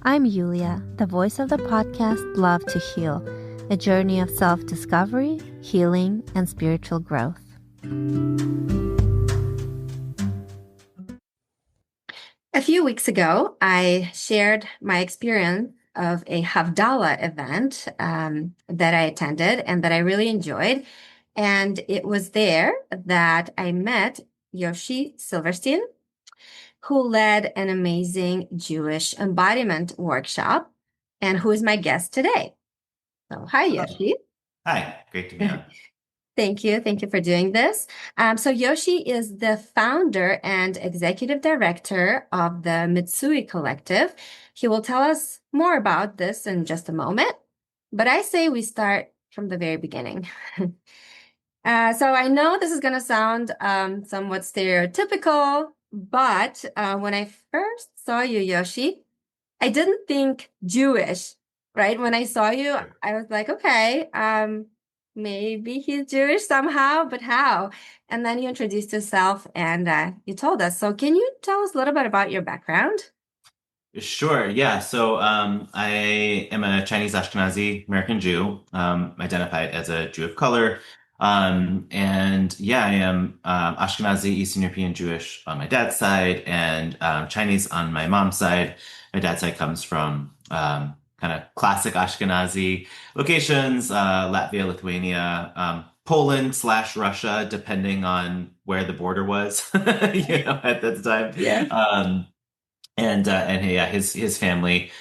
I'm Yulia, the voice of the podcast Love to Heal, a journey of self-discovery, healing, and spiritual growth. A few weeks ago, I shared my experience of a Havdalah event that I attended and that I really enjoyed. And it was there that I met Yoshi Silverstein, who led an amazing Jewish embodiment workshop and who is my guest today. So, hi, Yoshi. Hi, great to be on. Thank you. Thank you for doing this. So Yoshi is the founder and executive director of the Mitsui Collective. He will tell us more about this in just a moment, but I say we start from the very beginning. So I know this is going to sound somewhat stereotypical, but when I first saw you, Yoshi, I didn't think Jewish, right? When I saw you, I was like, okay, maybe he's Jewish somehow, but how? And then you introduced yourself and you told us. So can you tell us a little bit about your background? Sure, yeah. So I am a Chinese Ashkenazi American Jew, identified as a Jew of color. And yeah, I am Ashkenazi Eastern European Jewish on my dad's side and Chinese on my mom's side. My dad's side comes from kind of classic Ashkenazi locations, Latvia, Lithuania, Poland / Russia, depending on where the border was, at the time. Yeah. And yeah, his family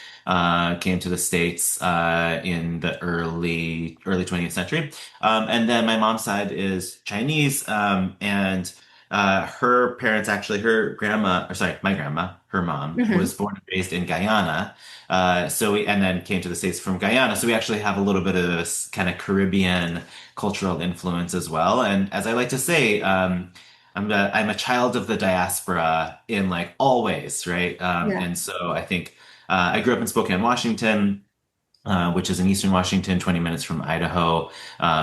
came to the States in the early 20th century. And then my mom's side is Chinese, and her parents actually, her grandma, or sorry, my grandma, her mom, was born and raised in Guyana. And then came to the States from Guyana. So we actually have a little bit of this kind of Caribbean cultural influence as well. And as I like to say, I'm a child of the diaspora in like all ways, right? Yeah. And so I think I grew up in Spokane, Washington, which is in Eastern Washington, 20 minutes from Idaho,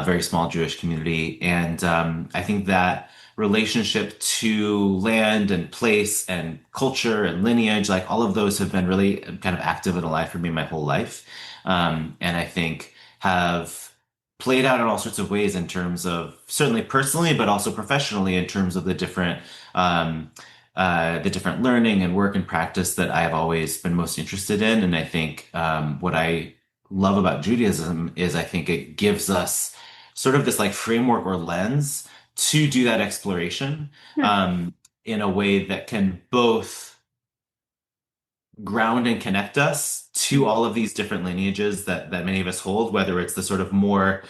very small Jewish community. And I think that relationship to land and place and culture and lineage, like all of those have been really kind of active and alive for me my whole life. And I think have played out in all sorts of ways in terms of certainly personally, but also professionally in terms of the different learning and work and practice that I have always been most interested in. And I think what I love about Judaism is I think it gives us sort of this like framework or lens to do that exploration in a way that can both ground and connect us to all of these different lineages that many of us hold, whether it's the sort of more,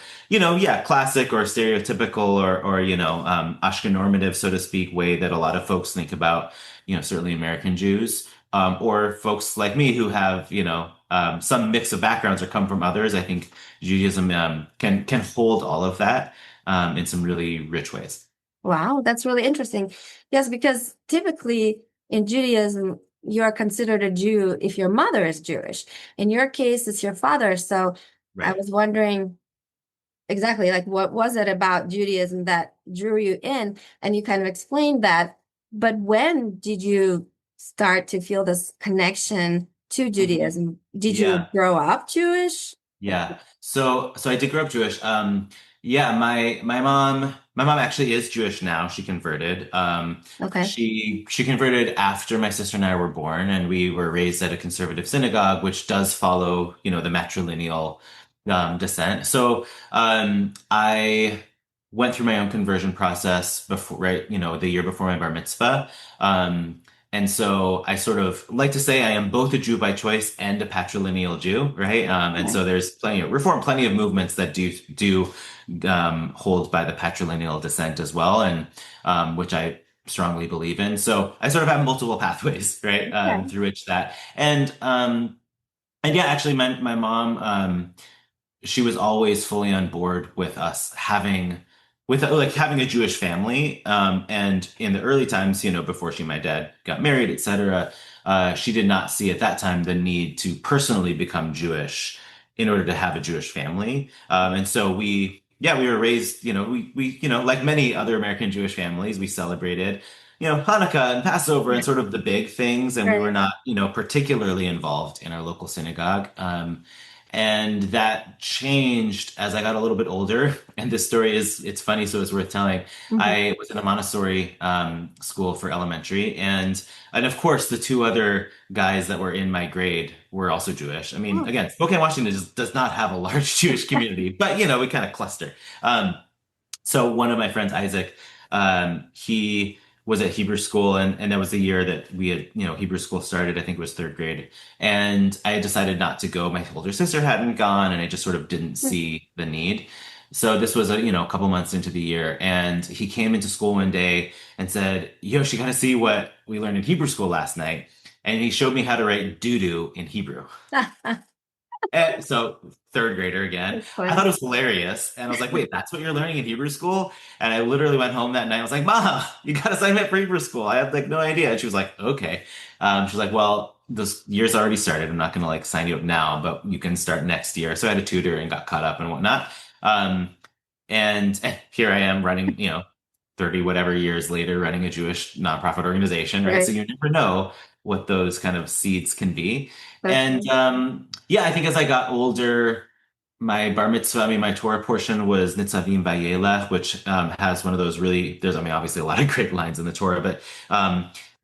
classic or stereotypical or Ashkenormative, so to speak, way that a lot of folks think about, certainly American Jews, or folks like me who have, some mix of backgrounds or come from others. I think Judaism can hold all of that in some really rich ways. Wow, that's really interesting. Yes, because typically in Judaism, you are considered a Jew if your mother is Jewish. In your case, it's your father. So I Right. was wondering exactly like what was it about Judaism that drew you in? And you kind of explained that. But when did you start to feel this connection to Judaism? Did you Yeah. grow up Jewish? Yeah. So I did grow up Jewish. Yeah, my mom actually is Jewish now. She converted. Okay. She converted after my sister and I were born, and we were raised at a conservative synagogue, which does follow, the matrilineal descent. So I went through my own conversion process before, right, the year before my bar mitzvah. And so I sort of like to say I am both a Jew by choice and a patrilineal Jew, right? And so there's plenty of movements that do hold by the patrilineal descent as well, and which I strongly believe in. So I sort of have multiple pathways, right, Okay. through which that and yeah, actually, my mom, she was always fully on board with us having a Jewish family. And in the early times, before she and my dad got married, etc., she did not see at that time the need to personally become Jewish in order to have a Jewish family. And so we were raised, like many other American Jewish families, we celebrated Hanukkah and Passover and sort of the big things, and we were Right. not, particularly involved in our local synagogue. And that changed as I got a little bit older. And this story it's funny, so it's worth telling. Mhm. I was in a Montessori school for elementary, and of course, the two other guys that were in my grade were also Jewish. I mean, Oh, again, Spokane, Washington just does not have a large Jewish community, but we kind of cluster. Um, so one of my friends, Isaac, he was at Hebrew school, and that was the year that we had, Hebrew school started. I think it was third grade, and I decided not to go. My older sister hadn't gone, and I just sort of didn't see the need. So this was a couple months into the year, and he came into school one day and said, "Yosh, you got to see what we learned in Hebrew school last night." And he showed me how to write doo-doo in Hebrew. So third grader again. that's I thought funny. it was hilarious. And I was like, wait, that's what you're learning in Hebrew school? And I literally went home that night. I was like, Mom, you got to sign me up for Hebrew school. I had like no idea. And she was like, okay. She's like, well, this year's already started. I'm not going to like sign you up now, but you can start next year. So I had a tutor and got caught up and whatnot. Um, and here I am running, 30 whatever years later, running a Jewish nonprofit organization, right? So Right. you never know what those kind of seeds can be. That's And right. yeah, I think as I got older, my bar mitzvah, I mean, my Torah portion was Nitzavim Vayelech, which has one of those really, there's, I mean, obviously a lot of great lines in the Torah, but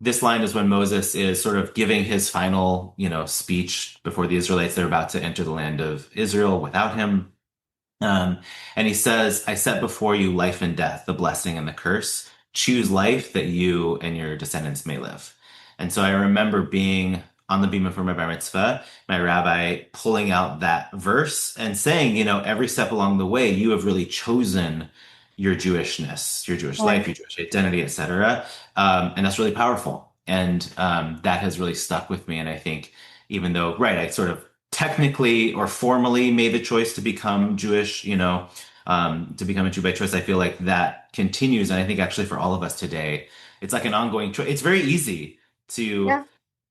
this line is when Moses is sort of giving his final, speech before the Israelites. They're about to enter the land of Israel without him. Um, and he says, I set before you life and death, the blessing and the curse. Choose life that you and your descendants may live. And so I remember being on the bima for my bar mitzvah, my rabbi pulling out that verse and saying, every step along the way, you have really chosen your Jewishness, your Jewish life, Right. your Jewish identity, etc. And that's really powerful. And that has really stuck with me. And I think even though, right, I sort of technically or formally made the choice to become Jewish, to become a Jew by choice, I feel like that continues. And I think actually for all of us today, it's like an ongoing choice. It's very easy to Yeah.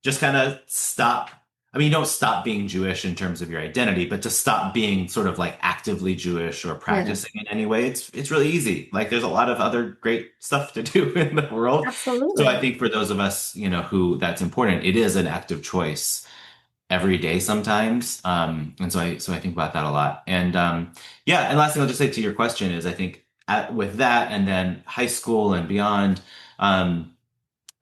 just kind of stop. I mean, you don't stop being Jewish in terms of your identity, but to stop being sort of like actively Jewish or Yeah. practicing in any way, it's really easy. Like there's a lot of other great stuff to do in the world. So I Absolutely. think for those of us, who that's important, it is an active choice every day sometimes. And so I think about that a lot. And yeah, and last thing I'll just say to your question is I think with that and then high school and beyond, um,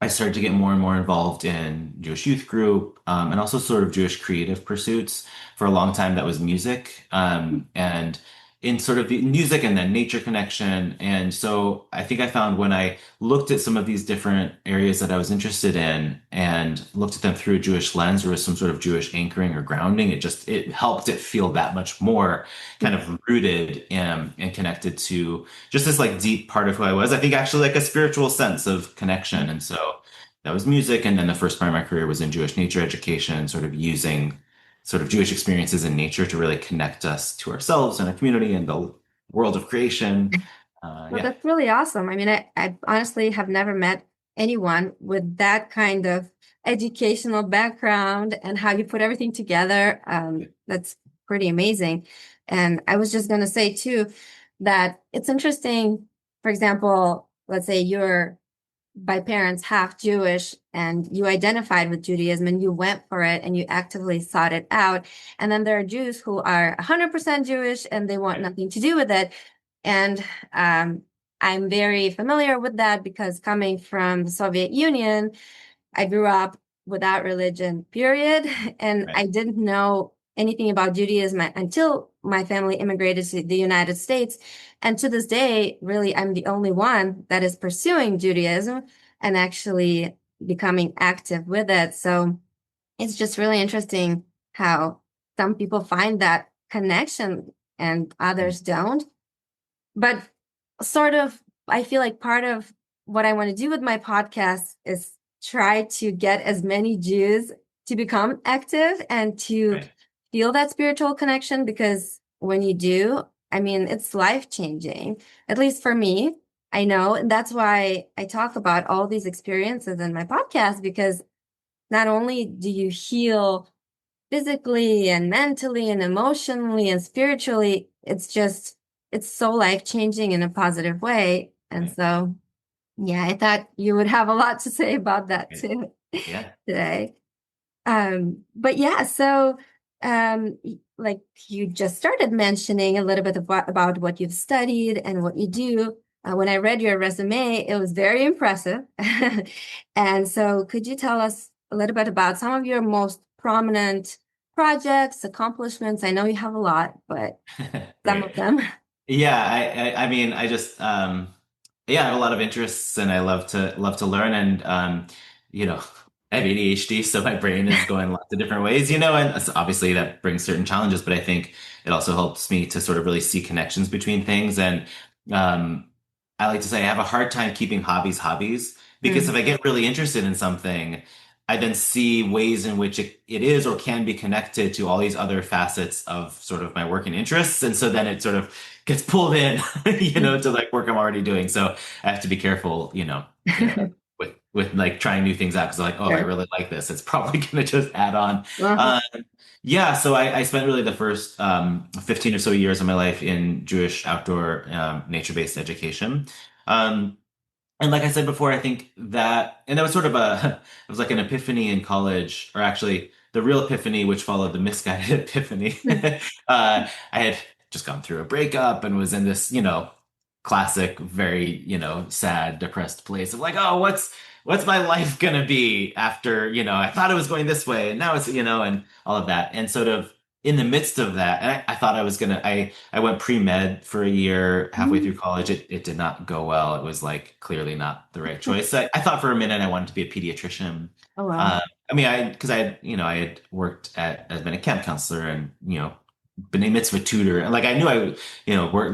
I started to get more and more involved in Jewish youth group, and also sort of Jewish creative pursuits. For a long time, that was music, and in sort of the music and then nature connection. And so I think I found when I looked at some of these different areas that I was interested in and looked at them through a Jewish lens or with some sort of Jewish anchoring or grounding, it helped it feel that much more kind of rooted and connected to just this like deep part of who I was. I think actually like a spiritual sense of connection. And so that was music. And then the first part of my career was in Jewish nature education, sort of using sort of Jewish experiences in nature to really connect us to ourselves and our community and the world of creation. Well, Yeah. that's really awesome. I mean, I honestly have never met anyone with that kind of educational background and how you put everything together. That's pretty amazing. And I was just going to say too that it's interesting. For example, let's say you're by parents half Jewish and you identified with Judaism and you went for it and you actively sought it out. And then there are Jews who are 100% Jewish and they want nothing to do with it. And I'm very familiar with that because coming from the Soviet Union, I grew up without religion, period. And Right. I didn't know anything about Judaism until my family immigrated to the United States. And to this day, really, I'm the only one that is pursuing Judaism and actually becoming active with it. So it's just really interesting how some people find that connection and others don't. But sort of, I feel like part of what I want to do with my podcast is try to get as many Jews to become active and to Right. feel that spiritual connection because when you do, I mean, it's life changing, at least for me. I know. And that's why I talk about all these experiences in my podcast because not only do you heal physically and mentally and emotionally and spiritually, it's so life changing in a positive way. And Right. so, Yeah, I thought you would have a lot to say about that too Yeah. today. But yeah, so like you just started mentioning a little bit about what you've studied and what you do. When I read your resume, it was very impressive. And so could you tell us a little bit about some of your most prominent projects, accomplishments? I know you have a lot, but some Great. of them. Yeah, I mean, I just yeah, I have a lot of interests and I love to learn and you know, I have ADHD, so my brain is going lots of different ways, and obviously that brings certain challenges, but I think it also helps me to sort of really see connections between things and um I like to say I have a hard time keeping hobbies because if Mm. I get really interested in something, I then see ways in which it is or can be connected to all these other facets of sort of my work and interests. And so then it sort of gets pulled in, to like work I'm already doing. So I have to be careful, with like trying new things out because like, oh, if I Sure. really like this, it's probably going to just add on. Uh-huh. Uh, yeah, so I spent really the first 15 or so years of my life in Jewish outdoor nature-based education. Um, and like I said before, I think and that was sort of it was like an epiphany in college, or actually the real epiphany, which followed the misguided epiphany. I had just gone through a breakup and was in this, classic, very, sad, depressed place of like, oh, what's my life gonna be after, I thought it was going this way and now it's, and all of that. And sort of in the midst of that, and I thought I went pre-med for a year halfway through college. It did not go well. It was like clearly not the right choice. I thought for a minute I wanted to be a pediatrician. Oh, wow. Uh, I mean, because I had worked as been a camp counselor and, been a mitzvah tutor. And like, I knew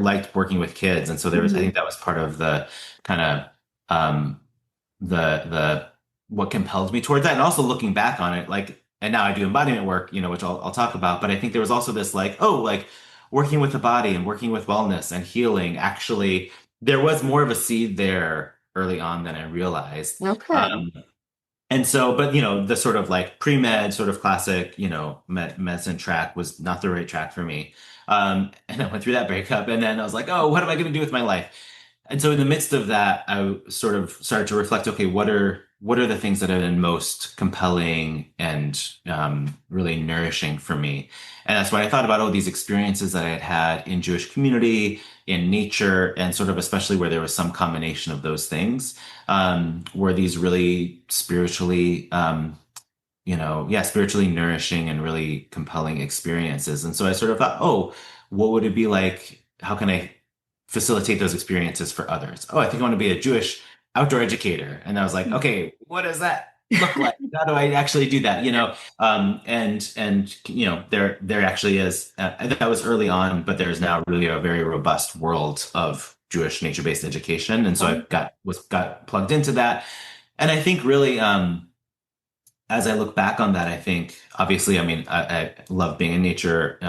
liked working with kids. And so I Mhm. think that was part of the kind of, um, the what compelled me towards that. And also looking back on it, like, and now I do embodiment work, which I'll talk about. But I think there was also this like, oh, like working with the body and working with wellness and healing. Actually, there was more of a seed there early on than I realized. Okay. And so, but the sort of like pre-med, sort of classic, medicine track was not the right track for me. And I went through that breakup, and then I was like, oh, what am I going to do with my life? And so in the midst of that, I sort of started to reflect, okay, what are the things that have been most compelling and really nourishing for me? And that's when I thought about, oh, these experiences that I had had in Jewish community, in nature, and sort of especially where there was some combination of those things, were these really spiritually, yeah, spiritually nourishing and really compelling experiences. And so I sort of thought, oh, what would it be like? How can I facilitate those experiences for others? Oh, I think I want to be a Jewish outdoor educator. And I was like, okay, what does that look like? How do I actually do that? And there actually is that was early on, but there's now really a very robust world of Jewish nature-based education. And so I got plugged into that. And I think really as I look back on that, I think obviously, I mean, I love being in nature,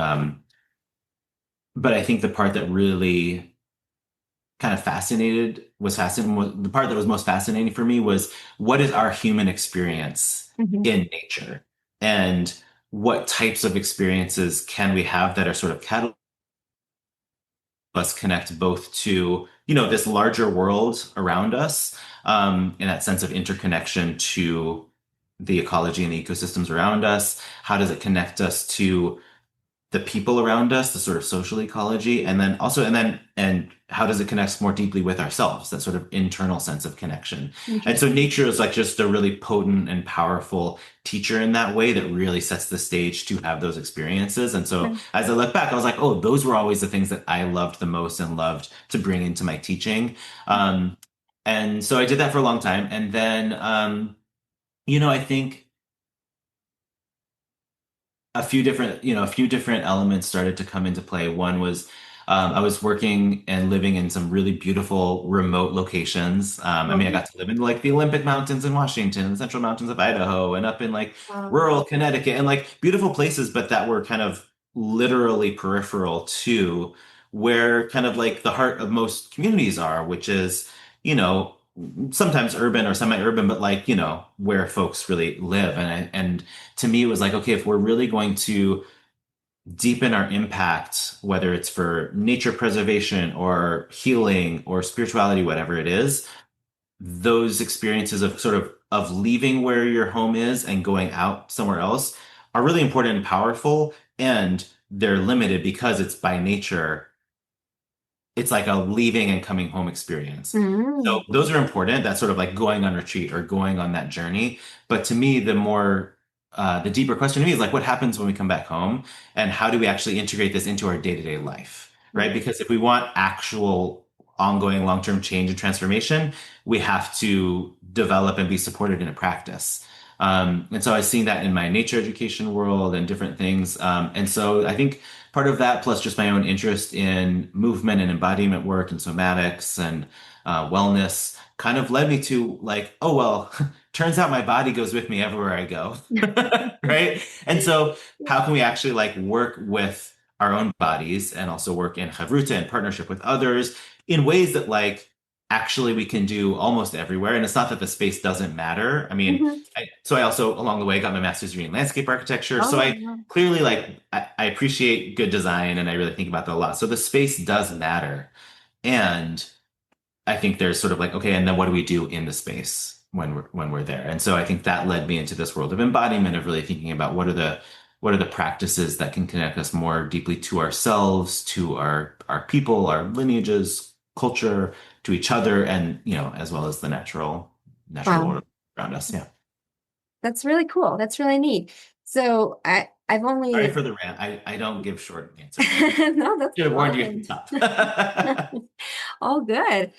but I think the part that really kind of the part that was most fascinating for me was what is our human experience Mhm. in nature, and what types of experiences can we have that are sort of catalyst us connect both to this larger world around us, in that sense of interconnection to the ecology and the ecosystems around us. How does it connect us to the people around us, the sort of social ecology, and then also, and how does it connect more deeply with ourselves, that sort of internal sense of connection. And so Interesting. nature is like just a really potent and powerful teacher in that way that really sets the stage to have those experiences. And so Right. as I look back, I was like, oh, those were always the things that I loved the most and loved to bring into my teaching. And so I did that for a long time. And then, I think a few different elements started to come into play. One was I was working and living in some really beautiful remote locations. I mean, I Okay. got to live in like the Olympic Mountains in Washington, the Central Mountains of Idaho, and up in like Um, rural Connecticut, and like beautiful places, but that were kind of literally peripheral to where kind of like the heart of most communities are, which is, you know, sometimes urban or semi-urban, but like, where folks really live. And to me, it was like, okay, if we're really going to deepen our impact, whether it's for nature preservation or healing or spirituality, whatever it is, those experiences of sort of leaving where your home is and going out somewhere else are really important and powerful, and they're limited because it's by nature it's like a leaving and coming home experience. So Mm. those are important. That's sort of like going on retreat or going on that journey. But to me, the deeper question to me is like, what happens when we come back home, and how do we actually integrate this into our day-to-day life, right? Right. Because if we want actual ongoing long-term change and transformation, we have to develop and be supported in a practice. And so I've seen that in my nature education world and different things. And so I think part of that, plus just my own interest in movement and embodiment work and somatics and wellness, kind of led me to like, oh, well, turns out my body goes with me everywhere I go. Right? And so how can we actually like work with our own bodies and also work in chavruta and partnership with others in ways that like actually we can do almost everywhere. And it's not that the space doesn't matter. I mean, Mhm. so I also along the way got my master's degree in landscape architecture. So Oh, I wow. clearly like I appreciate good design and I really think about that a lot. So the space does matter. And I think there's sort of like, okay, and then what do we do in the space when we're there? And so I think that led me into this world of embodiment, of really thinking about what are the practices that can connect us more deeply to ourselves, to our people, our lineages, culture, to each other, and as well as the natural Wow. order around us. Yeah. That's really cool. That's really neat. So I've Sorry only for the rant. I don't give short answers. no, that's Should have warned you at the fine. top. All good.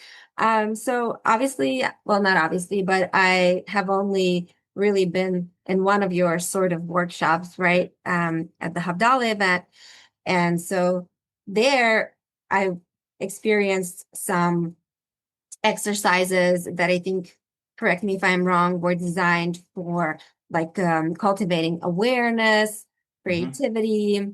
So obviously, well, not obviously, but I have only really been in one of your sort of workshops, right? At the Havdalah event. And so there I experienced some exercises that I think, correct me if I'm wrong, were designed for like cultivating awareness, Mhm. creativity,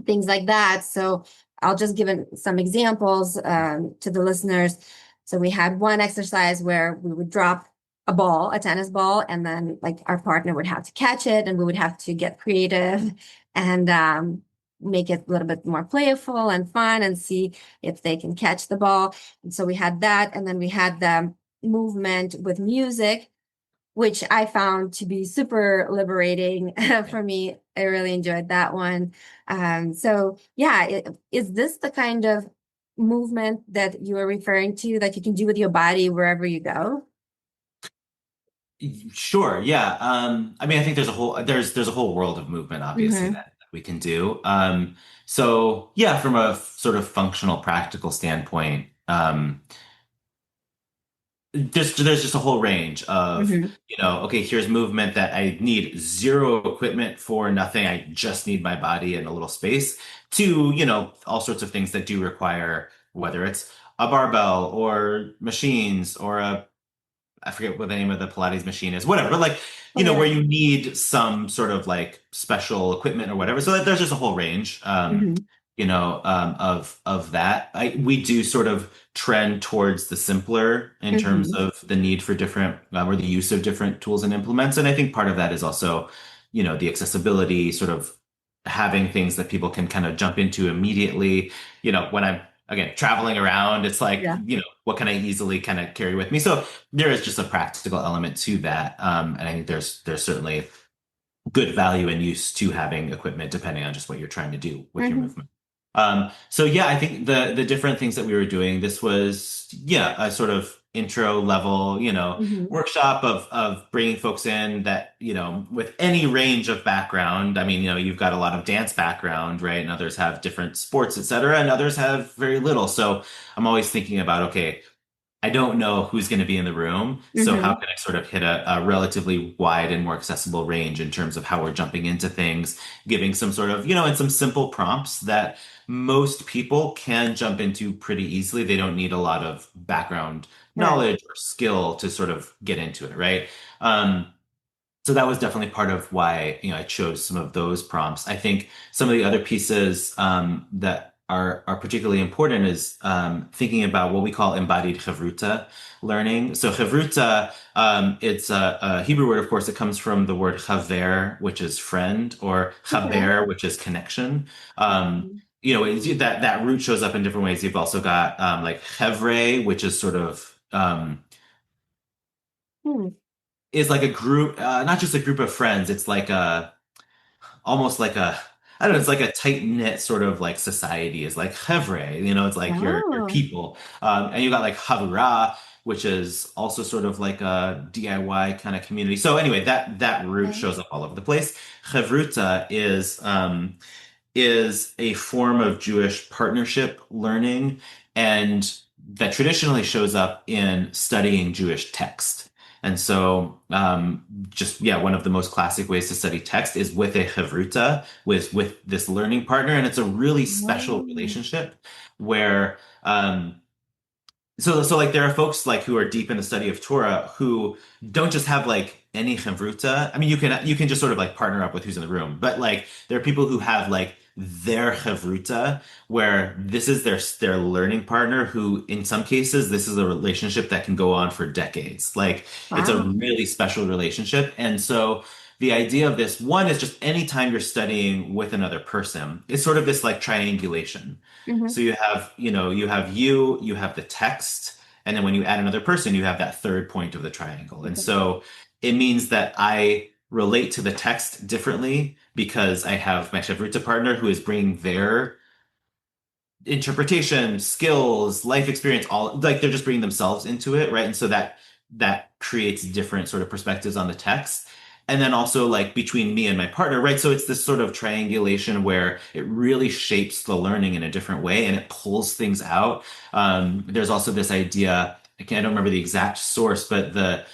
things like that. So I'll just give some examples to the listeners. So we had one exercise where we would drop a ball, a tennis ball, and then like our partner would have to catch it, and we would have to get creative and make it a little bit more playful and fun and see if they can catch the ball. And so we had that, and then we had the movement with music, which I found to be super liberating Yeah. for me. I really enjoyed that one. So yeah, is this the kind of movement that you are referring to that you can do with your body wherever you go? Sure. Yeah. I mean, I think there's a whole world of movement, obviously, Mm-hmm. that we can do. So yeah, from a sort of functional, practical standpoint, there's just a whole range of, Mm-hmm. okay, here's movement that I need zero equipment for, nothing. I just need my body and a little space, to, all sorts of things that do require, whether it's a barbell or machines or I forget what the name of the Pilates machine is, whatever, but like, Oh where yeah. you need some sort of like special equipment or whatever. So there's just a whole range, Mm-hmm. of that. We do sort of trend towards the simpler in terms Mm-hmm. of the need for different, or the use of different tools and implements. And I think part of that is also, the accessibility, sort of having things that people can kind of jump into immediately. When I'm, again, traveling around, it's like, Yeah. what can I easily kind of carry with me? So there is just a practical element to that. And I think there's certainly good value and use to having equipment depending on just what you're trying to do with your Mm-hmm. movement. So yeah, I think the different things that we were doing, this was, yeah, a sort of intro level, Mm-hmm. workshop of bringing folks in that, with any range of background. I mean, you've got a lot of dance background, right? And others have different sports, et cetera, and others have very little. So I'm always thinking about, okay, I don't know who's going to be in the room. So how Mm-hmm. can I sort of hit a relatively wide and more accessible range in terms of how we're jumping into things, giving some sort of, and some simple prompts that most people can jump into pretty easily. They don't need a lot of background Right. knowledge or skill to sort of get into it, right? So that was definitely part of why, I chose some of those prompts. I think some of the other pieces that are particularly important is thinking about what we call embodied chavruta learning. So chavruta, it's a Hebrew word, of course. It comes from the word chaver, which is friend, or Okay. chaber, which is connection. That root shows up in different ways. You've also got like chevre, which is sort of Hmm. is like a group, not just a group of friends. It's like almost like I don't know, it's like a tight-knit sort of like society is like chevre, it's like your Oh, people. And you got like havura, which is also sort of like a DIY kind of community. So anyway, that root okay. shows up all over the place. Chevruta is a form of Jewish partnership learning, and that traditionally shows up in studying Jewish text. And so, just yeah, one of the most classic ways to study text is with a chavruta, with this learning partner, and it's a really special Oh, relationship where so like there are folks like who are deep in the study of Torah who don't just have like any chavruta. I mean, you can just sort of like partner up with who's in the room, but like there are people who have like their chavruta where this is their learning partner who in some cases this is a relationship that can go on for decades. Like it's a wow. really special relationship. And so the idea of this one is just anytime you're studying with another person, it's sort of this like triangulation. Hmm. So you have the text, and then when you add another person, you have that third point of the triangle. And so it means that I relate to the text differently because I have my Shavruta partner who is bringing their interpretation, skills, life experience, all like they're just bringing themselves into it, right? And so that creates different sort of perspectives on the text. And then also like between me and my partner, right? So it's this sort of triangulation where it really shapes the learning in a different way and it pulls things out. There's also this idea, I don't remember the exact source, but that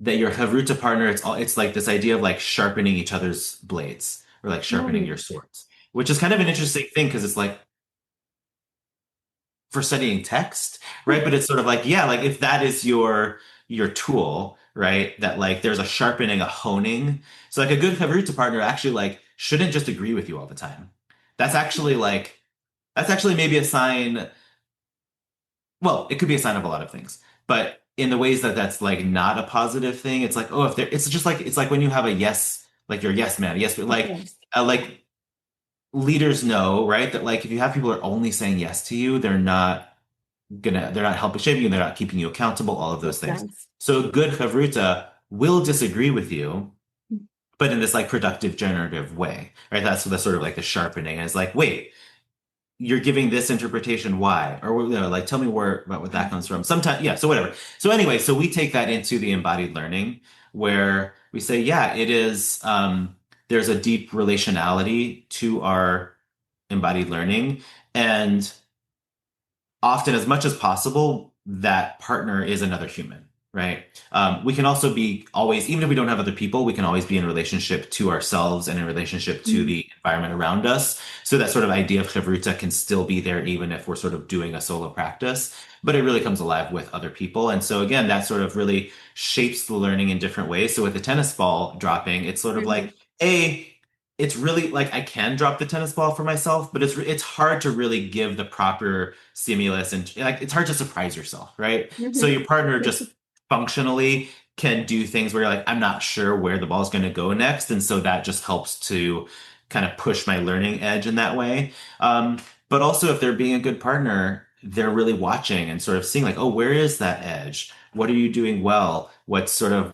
that your Havruta partner, it's like this idea of like sharpening each other's blades or like sharpening Mm. your swords, which is kind of an interesting thing because it's like for studying text, right? But it's sort of like, yeah, like if that is your tool, right? That like there's a sharpening, a honing. So like a good Havruta partner actually like shouldn't just agree with you all the time. That's actually like that's actually maybe a sign. Well, it could be a sign of a lot of things, but in the ways that that's like not a positive thing, it's like, oh, if there, it's just like it's like when you have a yes, like your yes man, yes, but Yes, like leaders know, right? That like if you have people who are only saying yes to you, they're not helping shape you, they're not keeping you accountable, all of those makes things. sense. So good chavruta will disagree with you, but in this like productive, generative way, right? That's the sort of like the sharpening. And it's like, wait, you're giving this interpretation, why? Or like tell me where about what that comes from. Sometimes, yeah, so whatever. So anyway, so we take that into the embodied learning where we say, yeah, it is there's a deep relationality to our embodied learning. And often, as much as possible, that partner is another human, right? We can also be always, even if we don't have other people, we can always be in relationship to ourselves and in relationship to Mhm. the environment around us. So that sort of idea of chavruta can still be there, even if we're sort of doing a solo practice, but it really comes alive with other people. And so again, that sort of really shapes the learning in different ways. So with the tennis ball dropping, it's sort of like, Mhm. A, it's really like I can drop the tennis ball for myself, but it's hard to really give the proper stimulus and like it's hard to surprise yourself, right? So Mhm. your partner just functionally can do things where you're like, I'm not sure where the ball's going to go next, and so that just helps to kind of push my learning edge in that way. But also, if they're being a good partner, they're really watching and sort of seeing like, oh, where is that edge? What are you doing well? What's sort of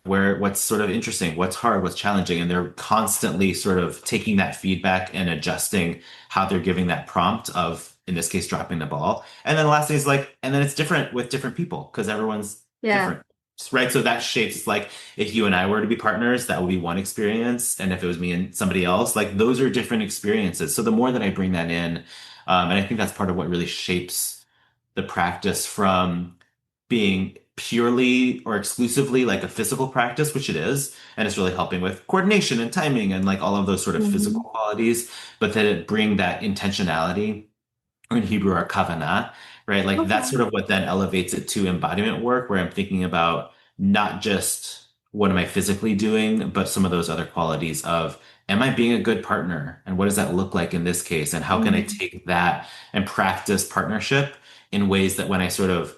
interesting? What's hard? What's challenging? And they're constantly sort of taking that feedback and adjusting how they're giving that prompt of, in this case, dropping the ball. And then the last thing is like, and then it's different with different people because everyone's Yeah. different, right? So that shapes like if you and I were to be partners, that would be one experience. And if it was me and somebody else, like those are different experiences. So the more that I bring that in, and I think that's part of what really shapes the practice from being purely or exclusively like a physical practice, which it is, and it's really helping with coordination and timing and like all of those sort of physical Mhm. qualities, but then it bring that intentionality, or in Hebrew, our kavanah, right? Like that's Okay. sort of what then elevates it to embodiment work, where I'm thinking about not just what am I physically doing, but some of those other qualities of am I being a good partner? And what does that look like in this case? And how can I Mhm. take that and practice partnership in ways that when I sort of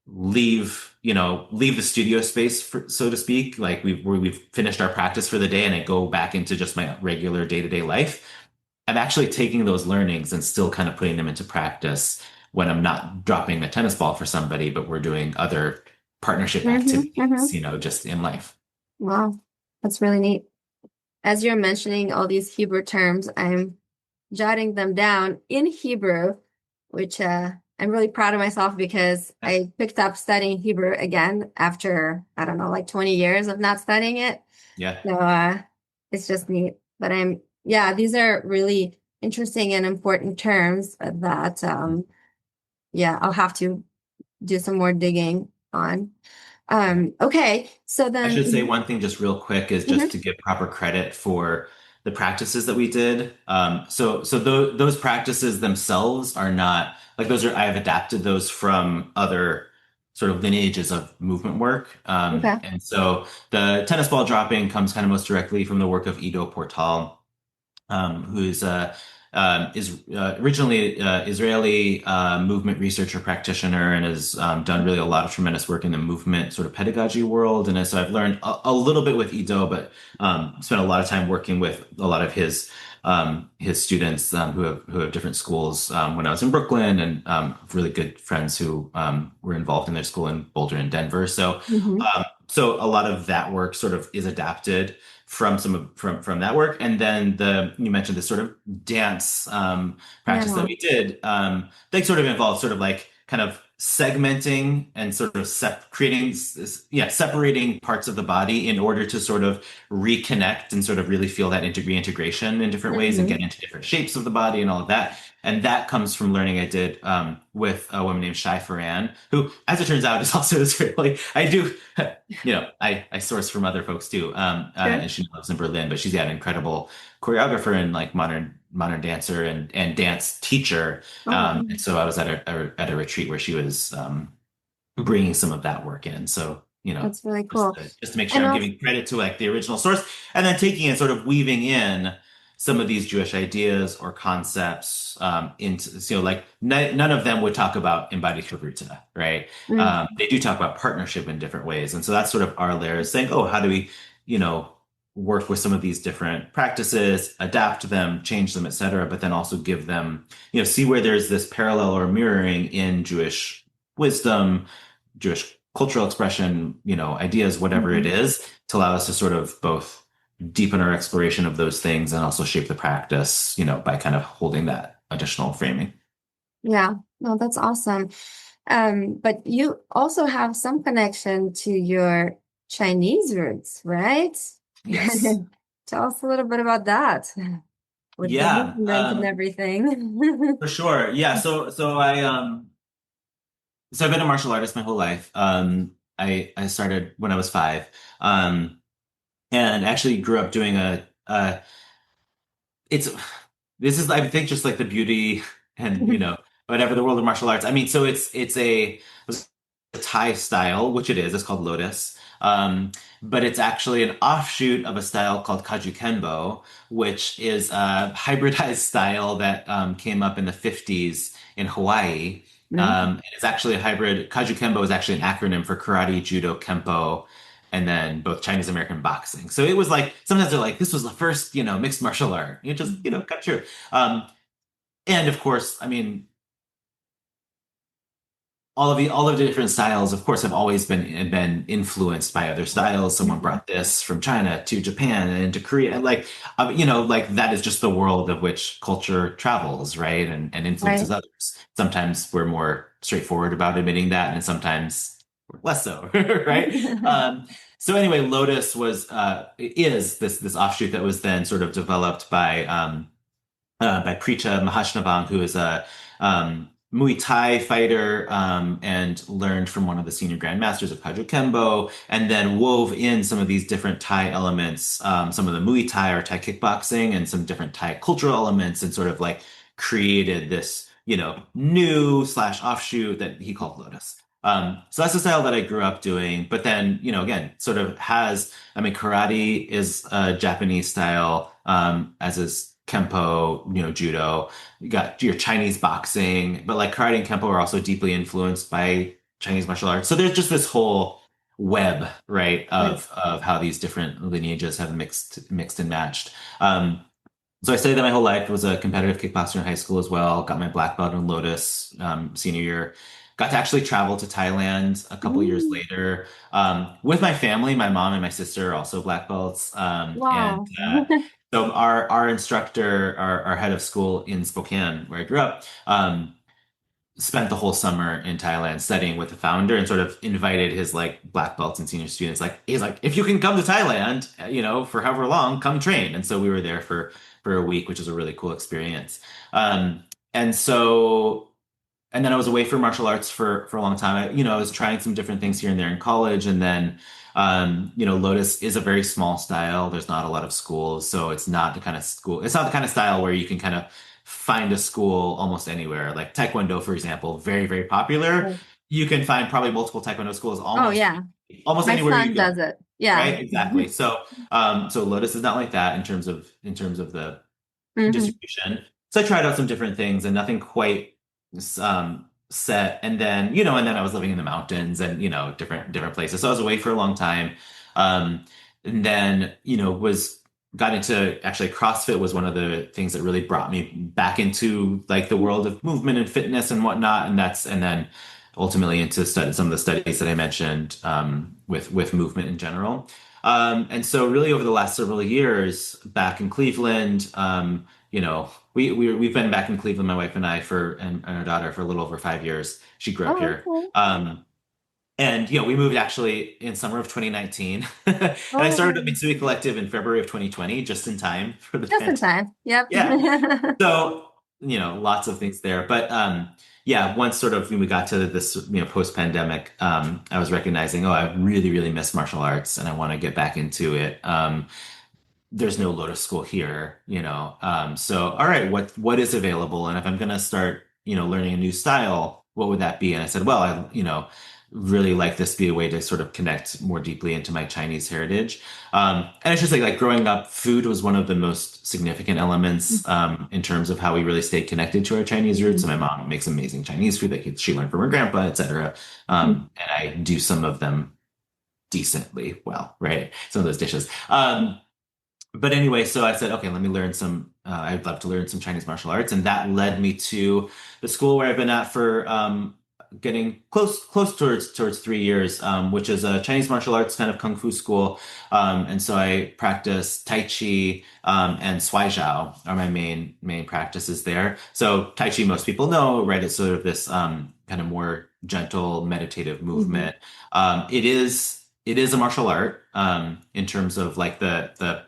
leave the studio space, so to speak, like we've finished our practice for the day and I go back into just my regular day-to-day life, I'm actually taking those learnings and still kind of putting them into practice when I'm not dropping a tennis ball for somebody, but we're doing other partnership Mm-hmm, mm-hmm. activities, just in life. Wow, that's really neat. As you're mentioning all these Hebrew terms, I'm jotting them down in Hebrew, which I'm really proud of myself because I picked up studying Hebrew again after, I don't know, like 20 years of not studying it. Yeah. So it's just neat. But yeah, these are really interesting and important terms that, yeah, I'll have to do some more digging on. Okay, so I then, should say one thing just real quick is just mhm, to give proper credit for the practices that we did. So those practices themselves are not like those are, I have adapted those from other sort of lineages of movement work. okay. And so the tennis ball dropping comes kind of most directly from the work of Ido Portal, who's is originally Israeli movement researcher practitioner and has done really a lot of tremendous work in the movement sort of pedagogy world. And so I've learned a little bit with Ido, but spent a lot of time working with a lot of his students who have different schools when I was in Brooklyn, and really good friends who were involved in their school in Boulder and Denver. Hmm. So a lot of that work sort of is adapted from from that work. And then you mentioned this sort of dance practice that Yeah. we did. They sort of involved sort of like kind of segmenting and sort of separating parts of the body in order to sort of reconnect and sort of really feel that reintegration in different ways and Hmm. get into different shapes of the body and all of that. And that comes from learning I did with a woman named Shai Faran, who, as it turns out, is also Israeli. I do, I source from other folks too. Sure. And she lives in Berlin, but she's got an incredible choreographer and like modern dancer and dance teacher. Oh, And so I was at a retreat where she was bringing some of that work in. So, that's really just cool. to make sure And I'm also, giving credit to like the original source and then taking and sort of weaving in some of these Jewish ideas or concepts into, like none of them would talk about embodied chavruta, right? mm, They do talk about partnership in different ways. And so that's sort of our layer is saying, oh, how do we, work with some of these different practices, adapt them, change them, et cetera, but then also give them, see where there's this parallel or mirroring in Jewish wisdom, Jewish cultural expression, ideas, whatever it mhm. is, to allow us to sort of both deepen our exploration of those things and also shape the practice, by kind of holding that additional framing. Yeah, no, that's awesome. But you also have some connection to your Chinese roots, right? Yes. Tell us a little bit about that with the Yeah, movement and everything. for sure. Yeah. So I've been a martial artist my whole life. I started when I was 5. And actually grew up doing it's this is I think just like the beauty and whatever the world of martial arts. I mean, so it's a Thai style, which it is. It's called Lotus. But it's actually an offshoot of a style called Kajukenbo, which is a hybridized style that came up in the 50s in Hawaii. Mm. And it's actually a hybrid. Kajukenbo is actually an acronym for Karate, Judo, Kempo, and then both Chinese American boxing. So it was like sometimes they're like, this was the first, mixed martial art. It just, cut true. And of course, I mean, all of the different styles, of course, have always been influenced by other styles. Someone Mhm. brought this from China to Japan and to Korea. Like, like that is just the world of which culture travels, right? And Right. influences others. Sometimes we're more straightforward about admitting that, and sometimes we're less so, right? So anyway, Lotus is this offshoot that was then sort of developed by Preeta Mahashnavang, who is a Muay Thai fighter and learned from one of the senior grandmasters of Kaju Kembo, and then wove in some of these different Thai elements, some of the Muay Thai or Thai kickboxing, and some different Thai cultural elements, and sort of like created this, new slash offshoot that he called Lotus. So that's the style that I grew up doing. But then, again, sort of I mean, karate is a Japanese style, as is Kempo, Judo. You got your Chinese boxing, but like karate and Kempo are also deeply influenced by Chinese martial arts. So there's just this whole web, right, Right. of how these different lineages have mixed and matched. So I studied that my whole life. Was a competitive kickboxer in high school as well. Got my black belt in Lotus senior year. got to actually travel to Thailand a couple years Mm, later with my family. My mom and my sister are also black belts. And wow. so our instructor, our head of school in Spokane, where I grew up, spent the whole summer in Thailand studying with the founder and sort of invited his like black belts and senior students. Like he's like, if you can come to Thailand, for however long, come train. And so we were there for a week, which was a really cool experience. And so and then I was away from martial arts for a long time. I was trying some different things here and there in college, and then Lotus is a very small style. There's not a lot of schools, so it's not the kind of school. It's not the kind of style where you can kind of find a school almost anywhere. Like Taekwondo, for example, very, very popular. Oh, You can find probably multiple Taekwondo schools oh, almost yeah. almost My anywhere you son go, does it. Yeah. right? Exactly. So Lotus is not like that in terms of the Hmm. distribution. So I tried out some different things and nothing quite set. And then I was living in the mountains and different places. So I was away for a long time. And then was got into actually CrossFit was one of the things that really brought me back into like the world of movement and fitness and whatnot. And then ultimately into some of the studies that I mentioned with movement in general. And so really over the last several years back in Cleveland, we've been back in Cleveland, my wife and I, and our daughter for a little over 5 years. She grew up Oh, here. okay. And we moved actually in summer of 2019. And I started at Oh, Mitsui Collective in February of 2020, just in time for the just in pandemic. time. Yep. Yeah. So, lots of things there. But yeah, once sort of when we got to this, post-pandemic, I was recognizing, oh, I really, really miss martial arts and I want to get back into it. There's no Lotus school here, so all right, what is available? And if I'm gonna start, learning a new style, what would that be? And I said, well, I, really like this to be a way to sort of connect more deeply into my Chinese heritage. And I should say, like growing up, food was one of the most significant elements in terms of how we really stayed connected to our Chinese roots. And my mom makes amazing Chinese food that she learned from her grandpa, etc. And I do some of them decently well, right? Some of those dishes. But anyway, so I said, okay, let me learn some. I'd love to learn some Chinese martial arts, and that led me to the school where I've been at for getting close towards 3 years, which is a Chinese martial arts kind of kung fu school. And so I practice Tai Chi and Sui Jiao are my main practices there. So Tai Chi, most people know, right? It's sort of this kind of more gentle meditative Mhm. movement. It is a martial art in terms of like the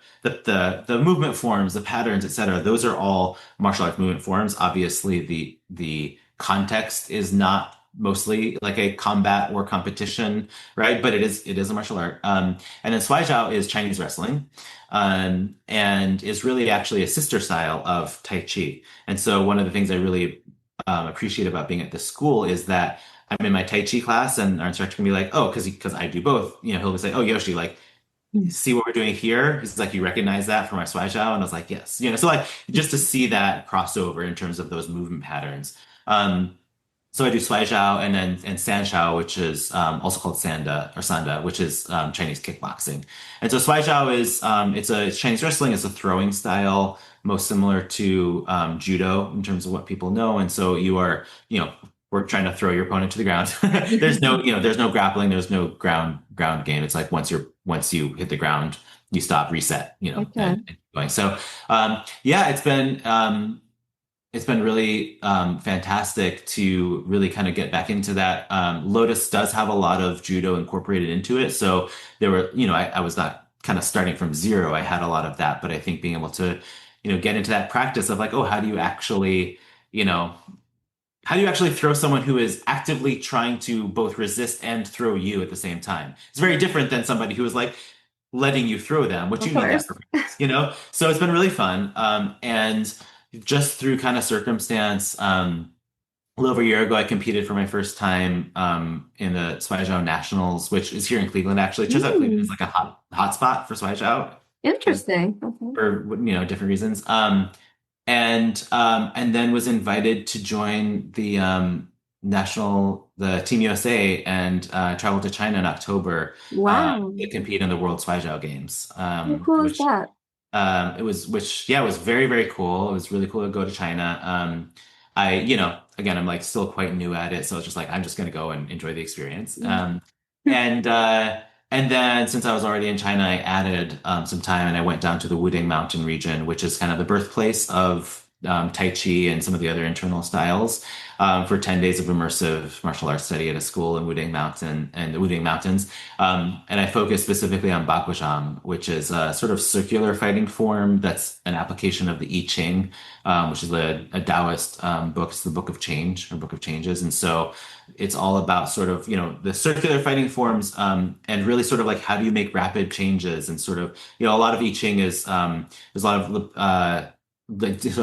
movement forms, the patterns, etc. Those are all martial arts movement forms. Obviously, the context is not mostly like a combat or competition, right? But it is a martial art. And then Sui Jiao is Chinese wrestling, and is really actually a sister style of Tai Chi. And so one of the things I really appreciate about being at this school is that I'm in my Tai Chi class, and our instructor can be like, "Oh, because I do both." He'll be say, "Oh, Yoshi, like, see what we're doing here?" He's like, "You recognize that from our Swai Jiao?" And I was like, "Yes." So like just to see that crossover in terms of those movement patterns. So I do Swai Jiao and San Shao, which is also called Sanda or Sanda, which is Chinese kickboxing. And so Swai Jiao is it's Chinese wrestling. It's a throwing style, most similar to judo in terms of what people know. And so we're trying to throw your opponent to the ground. There's no grappling, there's no ground game. It's like once you hit the ground, you stop, reset, Okay. and going. So yeah, it's been really fantastic to really kind of get back into that. Lotus does have a lot of judo incorporated into it. So there were, I was not kind of starting from zero. I had a lot of that, but I think being able to, get into that practice of like, oh, you know, how do you actually throw someone who is actively trying to both resist and throw you at the same time? It's very different than somebody who is like letting you throw them, which Of you need that course. for practice. So it's been really fun. And just through kind of circumstance, a little over a year ago, I competed for my first time in the Swaizhou Nationals, which is here in Cleveland. Actually, it turns out Cleveland is Mm, like a hot spot for Swaizhou interesting. Okay. for different reasons. And then was invited to join the Team USA and traveled to China in October Wow. to compete in the World Shuai Games, How cool is which that? it was, which, yeah, it was very, very cool. It was really cool to go to China. I again, I'm like still quite new at it, so it's just like I'm just gonna go and enjoy the experience. Yeah. And uh, and then since I was already in China, I added some time and I went down to the Wuding Mountain region, which is kind of the birthplace of Tai Chi and some of the other internal styles, for 10 days of immersive martial arts study at a school in Wuding Mountain and the Wuding Mountains. And I focus specifically on Baguazhang, which is a sort of circular fighting form that's an application of the I Ching, which is a Taoist book. It's the Book of Change or Book of Changes. And so it's all about sort of, the circular fighting forms, and really sort of like how do you make rapid changes and sort of, a lot of I Ching is, there's a lot of, there's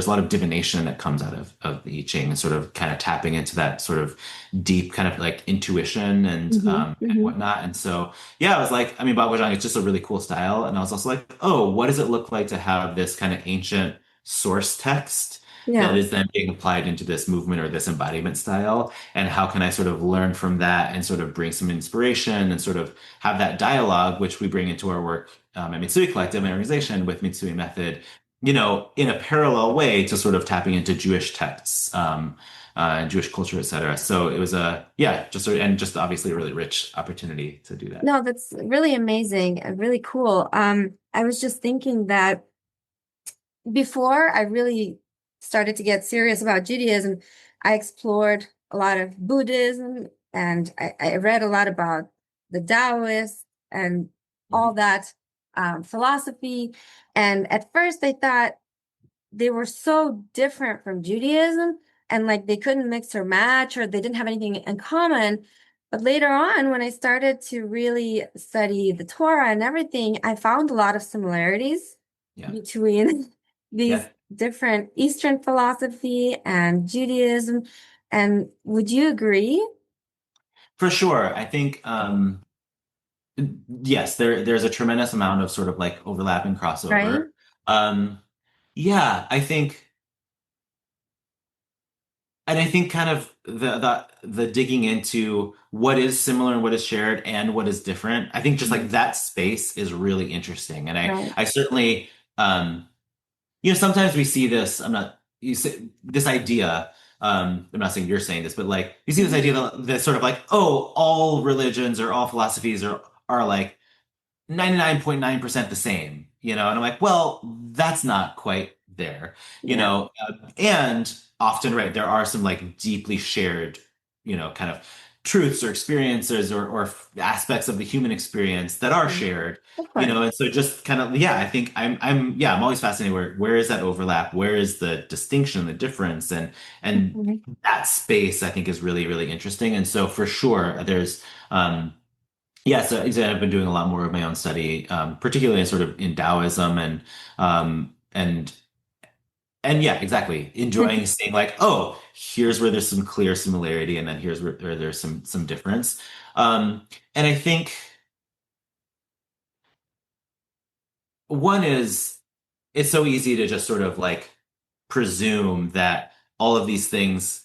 a lot of divination that comes out of the I Ching and sort of kind of tapping into that sort of deep kind of like intuition and whatnot. And so, yeah, I was like, I mean, Baguazhang is just a really cool style. And I was also like, oh, what does it look like to have this kind of ancient source text that Yeah. is then being applied into this movement or this embodiment style? And how can I sort of learn from that and sort of bring some inspiration and sort of have that dialogue, which we bring into our work at Mitsui Collective, an organization with Mitsui Method, in a parallel way to sort of tapping into Jewish texts, Jewish culture, et cetera. So it was and just obviously a really rich opportunity to do that. No, that's really amazing and really cool. I was just thinking that before I really started to get serious about Judaism, I explored a lot of Buddhism and I read a lot about the Taoists and all Mhm. that philosophy. And at first I thought they were so different from Judaism and like they couldn't mix or match or they didn't have anything in common. But later on, when I started to really study the Torah and everything, I found a lot of similarities Yeah. between these Yeah, different Eastern philosophy and Judaism. And would you agree? for sure. I think, yes, there's a tremendous amount of sort of like overlap and Right? crossover. Um, yeah, I think kind of the digging into what is similar and what is shared and what is different. I think just like Mhm. that space is really interesting. And I Right. I certainly sometimes we see this, I'm not you say this idea, I'm not saying you're saying this, but like you see this Mhm. idea that sort of like, oh, all religions or all philosophies are like 99.9% the same, and I'm like, well, that's not quite there, Yeah. and often, right, there are some like deeply shared, kind of truths or experiences or aspects of the human experience that are Mhm. shared, Of course. and so just kind of, yeah, I think I'm always fascinated where is that overlap? Where is the distinction, the difference? And Mhm. that space I think is really, really interesting. And so for sure, there's, yeah, so exactly, I've been doing a lot more of my own study, particularly in sort of in Taoism um, and and yeah, exactly, enjoying seeing like, oh, here's where there's some clear similarity, and then here's where there's some difference. And I think one is it's so easy to just sort of like presume that all of these things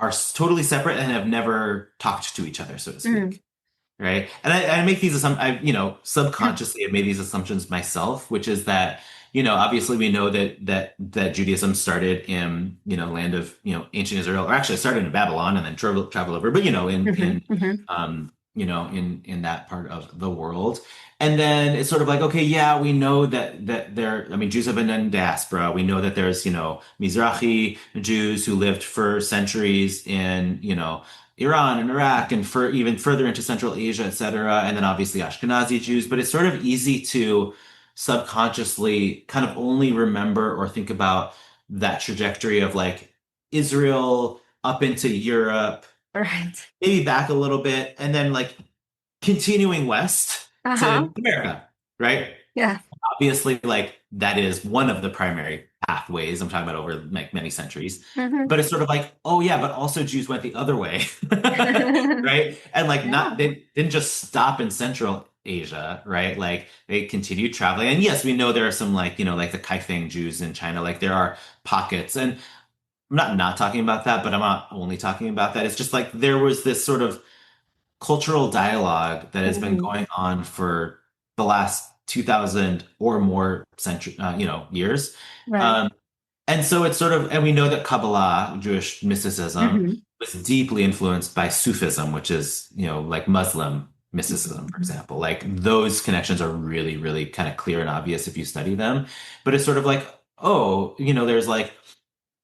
are totally separate and have never talked to each other, so to Mhm. speak. Right. And I make these assumptions, subconsciously I've made these assumptions myself, which is that, obviously we know that Judaism started in, land of, ancient Israel, or actually it started in Babylon and then traveled over, but, Mhm. Mhm. in that part of the world. And then it's sort of like, okay, yeah, we know that I mean, Jews have been in diaspora. We know that there's, Mizrahi Jews who lived for centuries in, Iran and Iraq and for even further into Central Asia, et cetera. And then obviously Ashkenazi Jews. But it's sort of easy to subconsciously kind of only remember or think about that trajectory of like Israel up into Europe, Right. maybe back a little bit, and then like continuing west Uh-huh. to America, right? Yeah. Obviously, like that is one of the primary pathways I'm talking about over like many centuries. Mhm. But it's sort of like, oh yeah, but also Jews went the other way, right? And like Yeah. they didn't just stop in Central Asia, right? Like they continued traveling. And yes, we know there are some like, like the Kaifeng Jews in China, like there are pockets. And I'm not talking about that, but I'm not only talking about that. It's just like there was this sort of cultural dialogue that has been Mhm. going on for the last 2000 or more years. Right. Um, And so it's sort of, and we know that Kabbalah, Jewish mysticism, Hmm. was deeply influenced by Sufism, which is, like Muslim mysticism, for Hmm. example. Like those connections are really, really kind of clear and obvious if you study them. But it's sort of like, oh,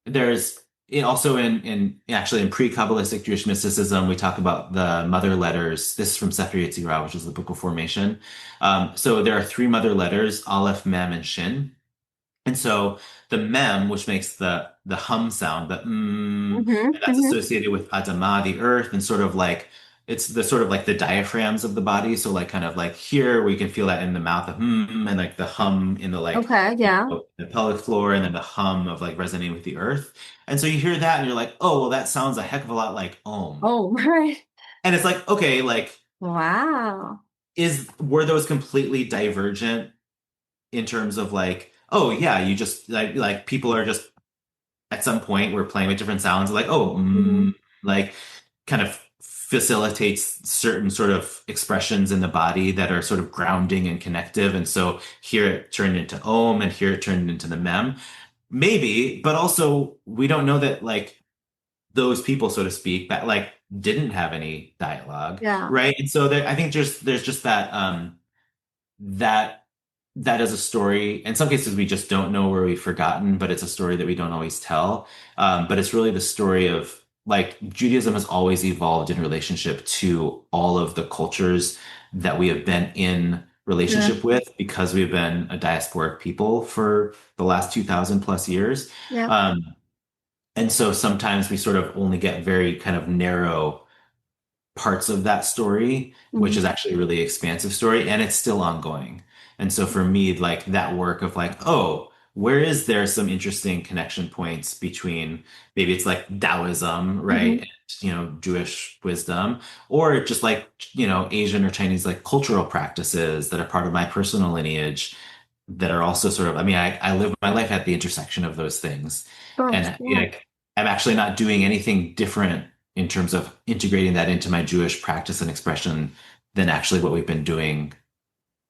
there's also in actually in pre-Kabbalistic Jewish mysticism, we talk about the mother letters. This is from Sefer Yetzirah, which is the Book of Formation. So there are three mother letters, Aleph, Mem, and Shin. And so the mem, which makes the hum sound, Hmm. and that's Hmm. associated with Adamah, the earth, and sort of like it's the sort of like the diaphragms of the body. So like kind of like here we can feel that in the mouth, the and like the hum in the like Okay, yeah. the pelvic floor, and then the hum of like resonating with the earth. And so you hear that, and you're like, oh, well, that sounds a heck of a lot like Om. Oh, right. And it's like, okay, like Wow. is were those completely divergent in terms of like, oh yeah, you just like people are just at some point we're playing with different sounds like oh Hmm. like kind of facilitates certain sort of expressions in the body that are sort of grounding and connective, and so here it turned into om and here it turned into the mem, maybe, but also we don't know that like those people, so to speak, that like didn't have any dialogue, Yeah. right? And so there, I think there's just that that is a story. In some cases, we just don't know where we've forgotten, but it's a story that we don't always tell. But it's really the story of like Judaism has always evolved in relationship to all of the cultures that we have been in Yeah. relationship with because we've been a diasporic people for the last 2000 plus years. Yeah. Um, and so sometimes we sort of only get very kind of narrow parts of that story, which Hmm. is actually a really expansive story, and it's still ongoing. And so for me, like that work of like, oh, where is there some interesting connection points between maybe it's like Taoism, right? Hmm. And, Jewish wisdom, or just like, Asian or Chinese like cultural practices that are part of my personal lineage that are also sort of, I mean, I live my life at the intersection of those things. Of course. And Yeah. like I'm actually not doing anything different in terms of integrating that into my Jewish practice and expression than actually what we've been doing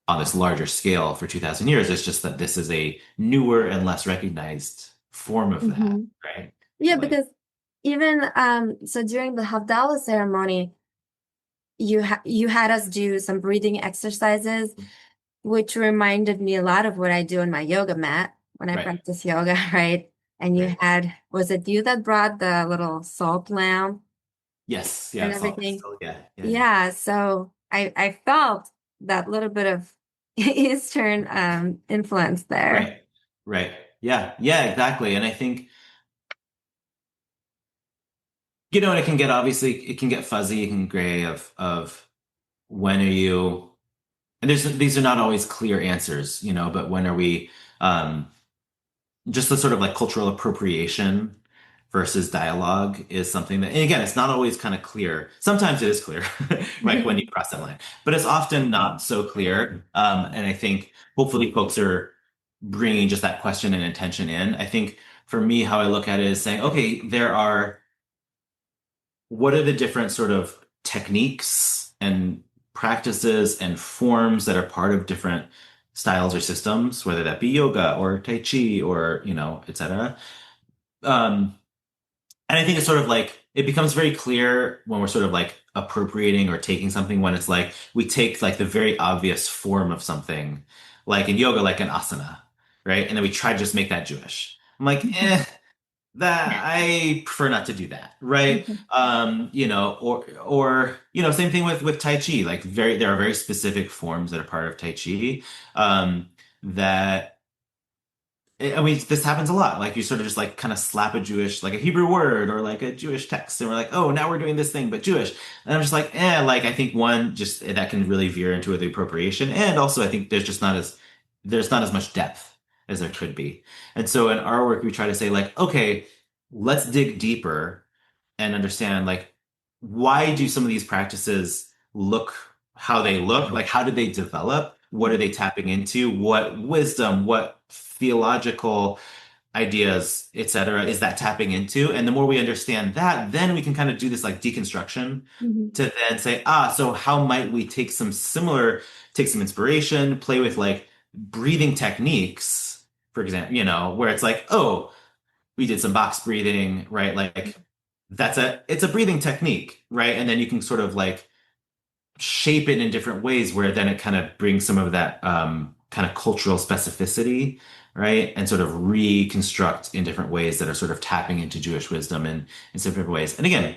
on this larger scale for 2000 years. It's just that this is a newer and less recognized form of that, Hmm. right? Yeah, Like, because even so during the Havdalah ceremony, you had us do some breathing exercises, which reminded me a lot of what I do on my yoga mat when I right, practice yoga, right? And you right. had, was it you that brought the little salt lamp Yes, yeah, and it's all everything? crystal. Yeah, yeah, yeah. Yeah, so I felt that little bit of Eastern influence there. Right, right. Yeah, yeah, exactly. And I think, and it can get obviously it can get fuzzy, it can gray of when are you, and these are not always clear answers, but when are we um just the sort of like cultural appropriation versus dialogue is something that, and again, it's not always kind of clear. Sometimes it is clear, like when you cross that line, but it's often not so clear. And I think hopefully folks are bringing just that question and intention in. I think for me, how I look at it is saying, okay, what are the different sort of techniques and practices and forms that are part of different styles or systems, whether that be yoga or Tai Chi or, et cetera. Um, and I think it's sort of like it becomes very clear when we're sort of like appropriating or taking something when it's like we take like the very obvious form of something, like in yoga, like an asana, right? And then we try to just make that Jewish. I'm like, that I prefer not to do that, right? Same thing with Tai Chi. Like there are very specific forms that are part of Tai Chi, that I mean, this happens a lot. Like you sort of just like kind of slap a Jewish, like a Hebrew word or like a Jewish text, and we're like, oh, now we're doing this thing, but Jewish. And I'm just like, like I think one just that can really veer into the appropriation, and also I think there's not as much depth as there could be. And so in our work, we try to say like, okay, let's dig deeper and understand like why do some of these practices look how they look? Like how did they develop? What are they tapping into? What wisdom, what theological ideas, etc., is that tapping into? And the more we understand that, then we can kind of do this like deconstruction Mhm. to then say, so how might we take some inspiration, play with like breathing techniques, for example, where it's like, oh, we did some box breathing, right? Like it's a breathing technique, right? And then you can sort of like shape it in different ways where then it kind of brings some of that kind of cultural specificity, right? And sort of reconstruct in different ways that are sort of tapping into Jewish wisdom in some different ways. And again,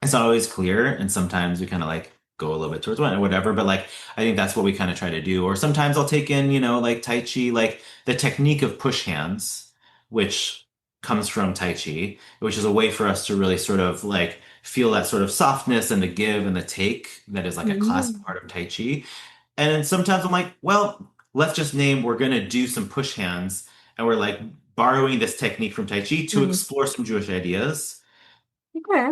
it's not always clear, and sometimes we kind of like go a little bit towards one or whatever, but like I think that's what we kind of try to do. Or sometimes I'll take in, like Tai Chi, like the technique of push hands, which comes from Tai Chi, which is a way for us to really sort of like feel that sort of softness and the give and the take that is like a classic Mm. part of Tai Chi. And then sometimes I'm like, well, let's just name we're gonna do some push hands, and we're like borrowing this technique from Tai Chi to Mm. explore some Jewish ideas. Okay.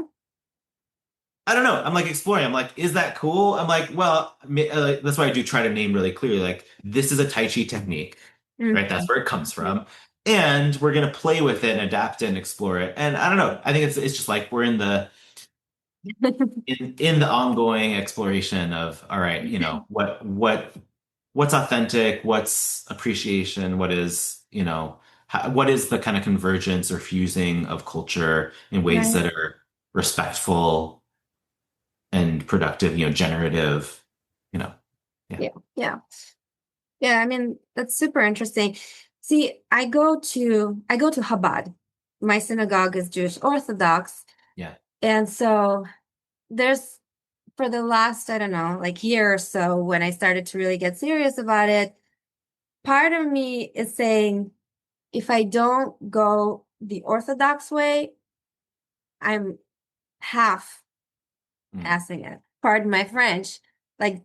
I don't know. I'm like exploring. I'm like, is that cool? I'm like, well, that's why I do try to name really clearly. Like, this is a Tai Chi technique, right? That's Mm. where it comes from, and we're gonna play with it and adapt it and explore it. And I don't know. I think it's just like we're in the in the ongoing exploration of, all right, what's authentic, what's appreciation, what is what is the kind of convergence or fusing of culture in ways Right. that are respectful and productive, generative, you know. Yeah. Yeah. Yeah. Yeah. I mean, that's super interesting. See, I go to Chabad. My synagogue is Jewish Orthodox. Yeah. And so there's for the last, I don't know, like year or so, when I started to really get serious about it, part of me is saying, if I don't go the Orthodox way, I'm half Mm. assing it. Pardon my French. Like,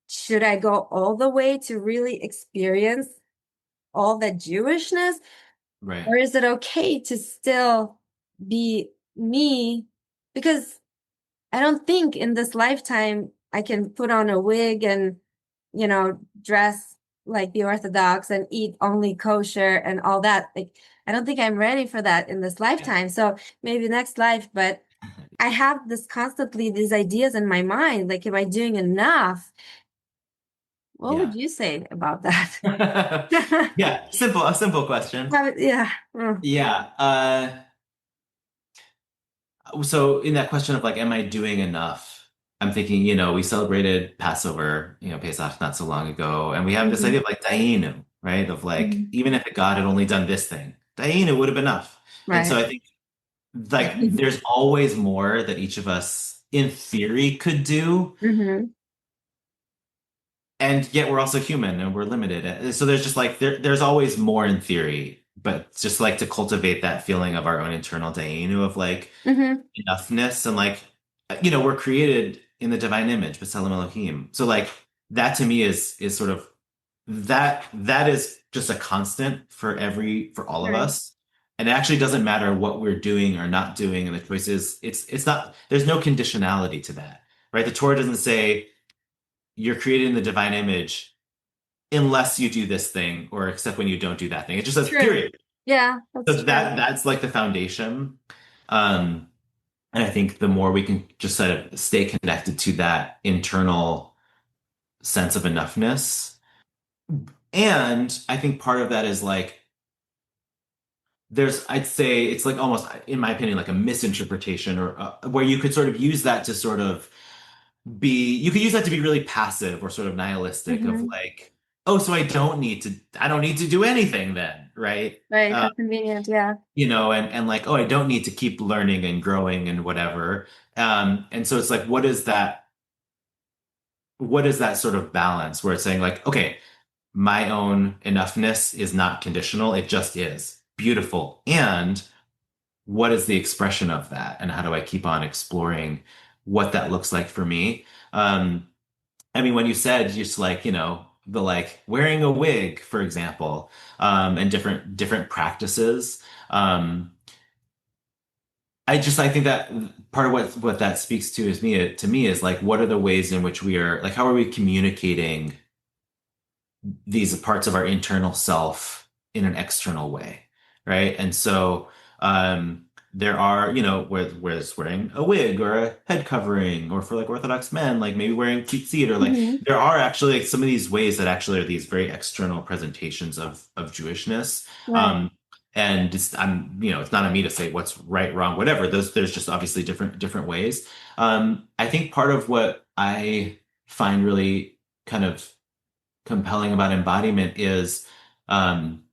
should I go all the way to really experience all that Jewishness? Right. Or is it okay to still be me? Because I don't think in this lifetime I can put on a wig and, dress like the Orthodox and eat only kosher and all that. Like, I don't think I'm ready for that in this Yeah. lifetime. So maybe next life, but I have these ideas in my mind. Like, am I doing enough? What would Yeah. you say about that? Yeah. A simple question. Yeah. Mm. Yeah. So in that question of like, am I doing enough? I'm thinking, we celebrated Passover, Pesach not so long ago, and we have this idea Mhm. of like Dayenu, right? Of like, Mhm. even if God had only done this thing, Dayenu would have been enough. And so Right. I think like there's always more that each of us in theory could do, Hmm. and yet we're also human and we're limited. So there's just like there's always more in theory, but just like to cultivate that feeling of our own internal Dayenu of like Hmm. enoughness and like we're created in the divine image, B'Tselem Elohim. So like that to me is sort of that is just a constant for all of Right. us. And it actually doesn't matter what we're doing or not doing, and the choice is it's not there's no conditionality to that, right? The Torah doesn't say you're created in the divine image unless you do this thing or except when you don't do that thing. It just says True. period. Yeah, So that's true. that's like the foundation. Um, and I think the more we can just sort of stay connected to that internal sense of enoughness. And I think part of that is like, I'd say it's like almost, in my opinion, like a misinterpretation or where you could sort of use that to sort of you could use that to be really passive or sort of nihilistic of Hmm. like, oh, so I don't need to do anything then, right? Right. How convenient. Yeah. And like, oh, I don't need to keep learning and growing and whatever. And so it's like, what is that sort of balance where it's saying like, okay, my own enoughness is not conditional, it just is beautiful. And what is the expression of that? And how do I keep on exploring what that looks like for me? I mean, when you said just like, the like wearing a wig, for example, and different practices, I think that part of what that speaks to me is like, what are the ways in which we are like, how are we communicating these parts of our internal self in an external way, right? And so there are, where it's wearing a wig or a head covering, or for like Orthodox men, like maybe wearing tzitzit, or like Hmm. there are actually like some of these ways that actually are these very external presentations of Jewishness. Right. Um, And it's not on me to say what's right, wrong, whatever. There's just obviously different ways. I think part of what I find really kind of compelling about embodiment is, I'm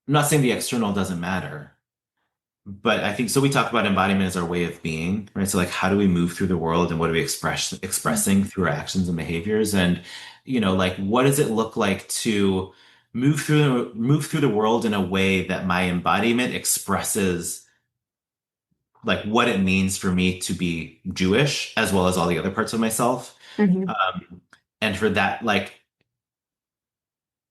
not saying the external doesn't matter, but I think so. We talk about embodiment as our way of being, right? So like, how do we move through the world, and what are we expressing through our actions and behaviors? And like, what does it look like to move through the world in a way that my embodiment expresses like what it means for me to be Jewish, as well as all the other parts of myself. Mhm. And for that, like,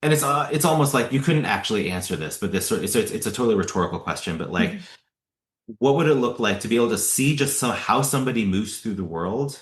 and it's almost like you couldn't actually answer this, but it's a totally rhetorical question. But like, what would it look like to be able to see just how somebody moves through the world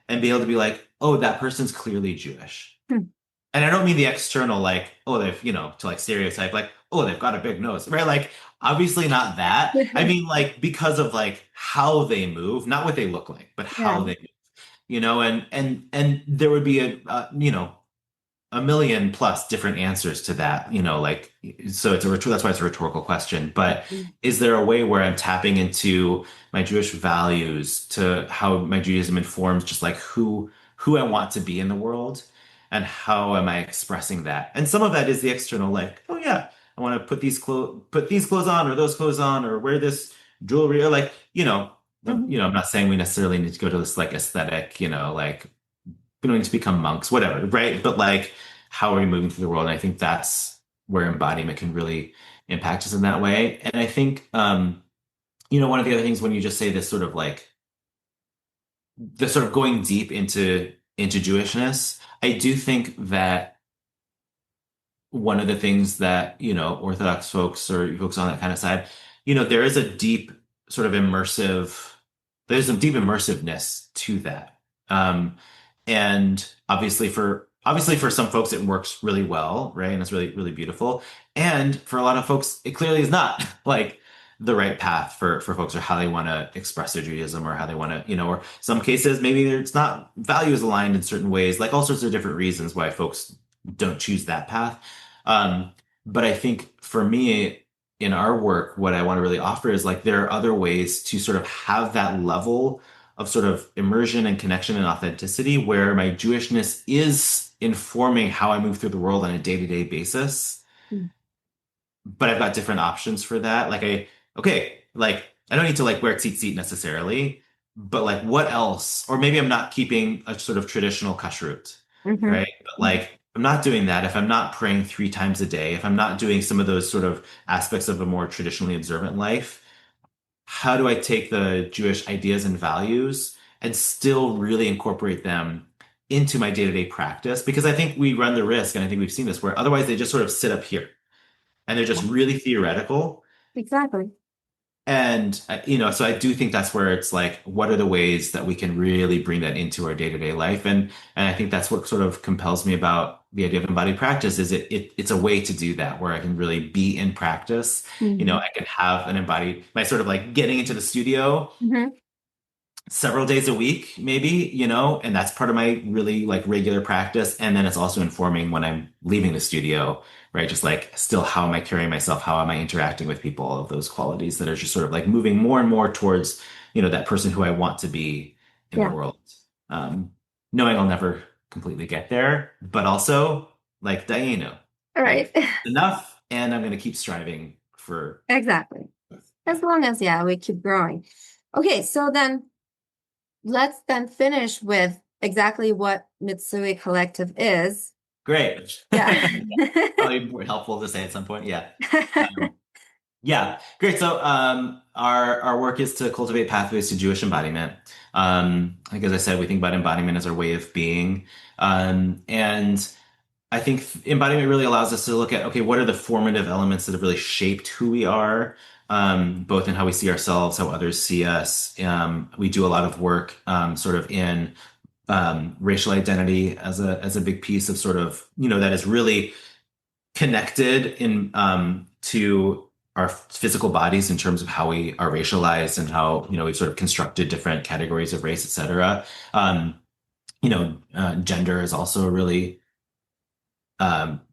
and be able to be like, oh, that person's clearly Jewish? Mhm. And I don't mean the external, like, oh, they've, to like stereotype, like, oh, they've got a big nose, right? Like, obviously not that. I mean, like, because of like how they move, not what they look like, but Yeah. how they move, and there would be a million plus different answers to that, like, so that's why it's a rhetorical question. But is there a way where I'm tapping into my Jewish values, to how my Judaism informs just like who I want to be in the world, and how am I expressing that? And some of that is the external, like, oh yeah, I want to put these clothes on, or those clothes on, or wear this jewelry, or like, I'm not saying we necessarily need to go to this like aesthetic, like we don't need to become monks, whatever, right? But like, how are we moving through the world? And I think that's where embodiment can really impact us in that way. And I think, one of the other things when you just say this sort of like the sort of going deep into Jewishness, I do think that one of the things that, Orthodox folks or folks on that kind of side, there is a deep sort of there's some deep immersiveness to that. And obviously for some folks it works really well, right? And it's really, really beautiful. And for a lot of folks, it clearly is not like the right path for folks, or how they want to express their Judaism, or how they want to, or some cases maybe it's not values aligned in certain ways, like all sorts of different reasons why folks don't choose that path. Um, but I think for me, in our work, what I want to really offer is like there are other ways to sort of have that level of sort of immersion and connection and authenticity, where my Jewishness is informing how I move through the world on a day-to-day basis. Mm. But I've got different options for that. Like I don't need to like wear tzitzit necessarily, but like what else? Or maybe I'm not keeping a sort of traditional kashrut, Mhm. right? But like I'm not doing that if I'm not praying 3 times a day, if I'm not doing some of those sort of aspects of a more traditionally observant life. How do I take the Jewish ideas and values and still really incorporate them into my day-to-day practice? Because I think we run the risk, and I think we've seen this, where otherwise they just sort of sit up here and they're just really theoretical. Exactly. And, so I do think that's where it's like, what are the ways that we can really bring that into our day-to-day life? And I think that's what sort of compels me about the idea of embodied practice, is it's a way to do that, where I can really be in practice. Mhm. I can have an embodied, my sort of like getting into the studio Mhm. several days a week, maybe, and that's part of my really like regular practice. And then it's also informing when I'm leaving the studio, right? Just like still, how am I carrying myself? How am I interacting with people? All of those qualities that are just sort of like moving more and more towards, that person who I want to be in the Yeah. world. Um, Knowing I'll never completely get there, but also like Dayenu, All right. like enough, and I'm going to keep striving for. Exactly. As long as, yeah, we keep growing. Okay, so then let's then finish with exactly what Mitsui Collective is. Great. Yeah. Probably more helpful to say at some point. Yeah. Um, Yeah, great. So our work is to cultivate pathways to Jewish embodiment. Like as I said, we think about embodiment as our way of being, and I think embodiment really allows us to look at, okay, what are the formative elements that have really shaped who we are, both in how we see ourselves, how others see us. We do a lot of work, sort of in racial identity as a big piece of sort of that is really connected in to our physical bodies in terms of how we are racialized, and how we've sort of constructed different categories of race, etc. Gender is also a really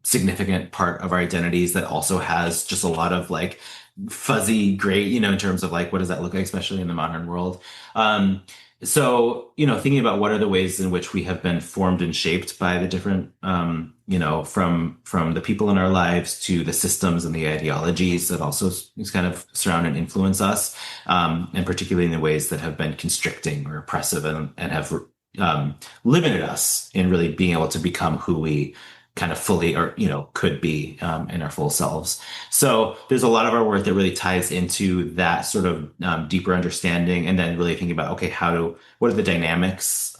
significant part of our identities that also has just a lot of like fuzzy gray, in terms of like what does that look like, especially in the modern world. Um, so, thinking about what are the ways in which we have been formed and shaped by the different, from the people in our lives to the systems and the ideologies that also kind of surround and influence us, and particularly in the ways that have been constricting or oppressive and have limited us in really being able to become who we kind of fully or could be in our full selves. So there's a lot of our work that really ties into that sort of deeper understanding, and then really thinking about, okay, what are the dynamics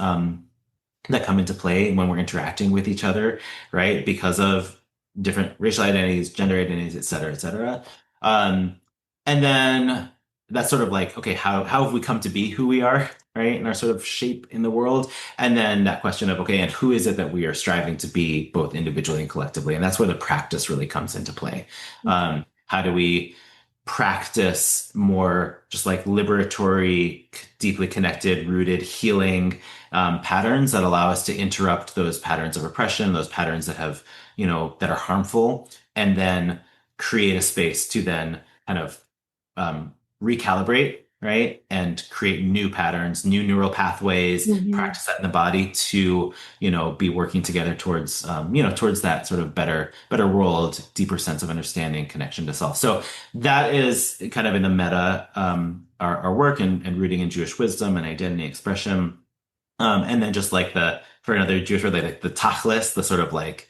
that come into play when we're interacting with each other, right? Because of different racial identities, gender identities, et cetera, et cetera. Um, and then that's sort of like, okay, how have we come to be who we are, right? And our sort of shape in the world. And then that question of, okay, and who is it that we are striving to be both individually and collectively? And that's where the practice really comes into play. How do we practice more just like liberatory, deeply connected, rooted, healing patterns that allow us to interrupt those patterns of oppression, those patterns that have, that are harmful, and then create a space to then kind of recalibrate, right? And create new patterns, new neural pathways, practice that in the body to, be working together towards, towards that sort of better world, deeper sense of understanding, connection to self. So that is kind of in the meta, our work and rooting in Jewish wisdom and identity expression. And then just like for another Jewish word, like the tachlis, the sort of like,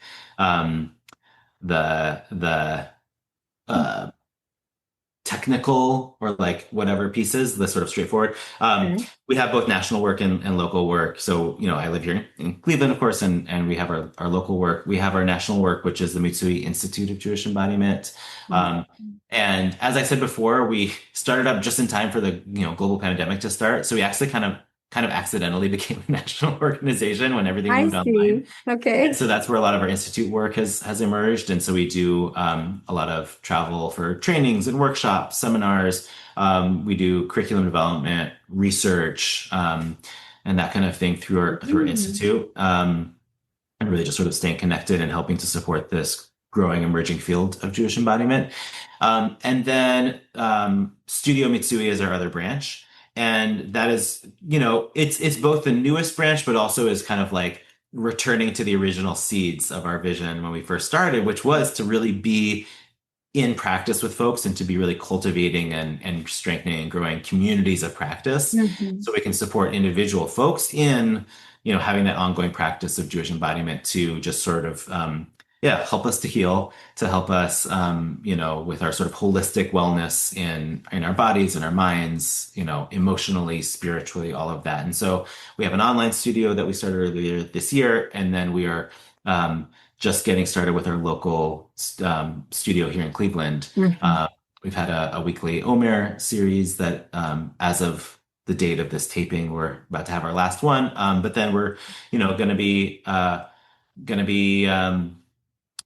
the technical or like whatever pieces, the sort of straightforward. We have both national work and local work. So, I live here in Cleveland, of course, and we have our local work. We have our national work, which is the Mitsui Institute of Jewish Embodiment. And as I said before, we started up just in time for the, global pandemic to start. So we actually kind of accidentally became a national organization when everything moved online. Okay. And so that's where a lot of our institute work has emerged. And so we do a lot of travel for trainings and workshops, seminars. We do curriculum development, research, and that kind of thing through our institute. And really just sort of staying connected and helping to support this growing, emerging field of Jewish embodiment. And then Studio Mitsui is our other branch. And that is, it's both the newest branch, but also is kind of like returning to the original seeds of our vision when we first started, which was to really be in practice with folks and to be really cultivating and strengthening and growing communities of practice so we can support individual folks in, having that ongoing practice of Jewish embodiment to just sort of, help us to heal, to help us, with our sort of holistic wellness in our bodies and our minds, emotionally, spiritually, all of that. And so we have an online studio that we started earlier this year, and then we are just getting started with our local studio here in Cleveland. We've had a weekly Omer series that, as of the date of this taping, we're about to have our last one. But then we're, going to be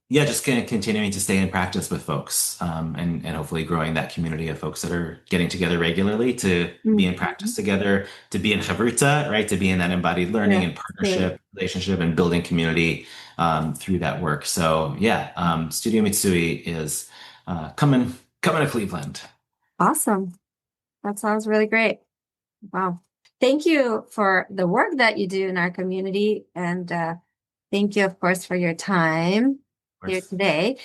just kind of continuing to stay in practice with folks, and hopefully growing that community of folks that are getting together regularly to be in practice together, to be in chavruta, right? To be in that embodied learning and partnership, relationship, and building community through that work. So Studio Mitsui is coming to Cleveland. Awesome. That sounds really great. Wow. Thank you for the work that you do in our community. And thank you, of course, for your time here today.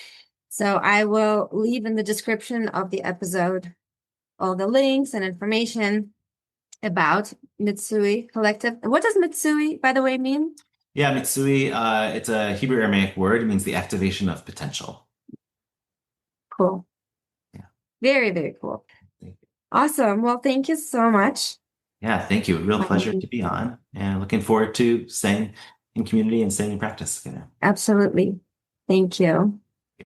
So I will leave in the description of the episode all the links and information about Mitsui Collective. And what does Mitsui, by the way, mean? Yeah, Mitsui, it's a Hebrew Aramaic word. It means the activation of potential. Cool. Yeah. Very, very cool. Awesome. Well, thank you so much. Yeah, thank you. Real pleasure to be on, and looking forward to staying in community and staying in practice together. Absolutely. Thank you.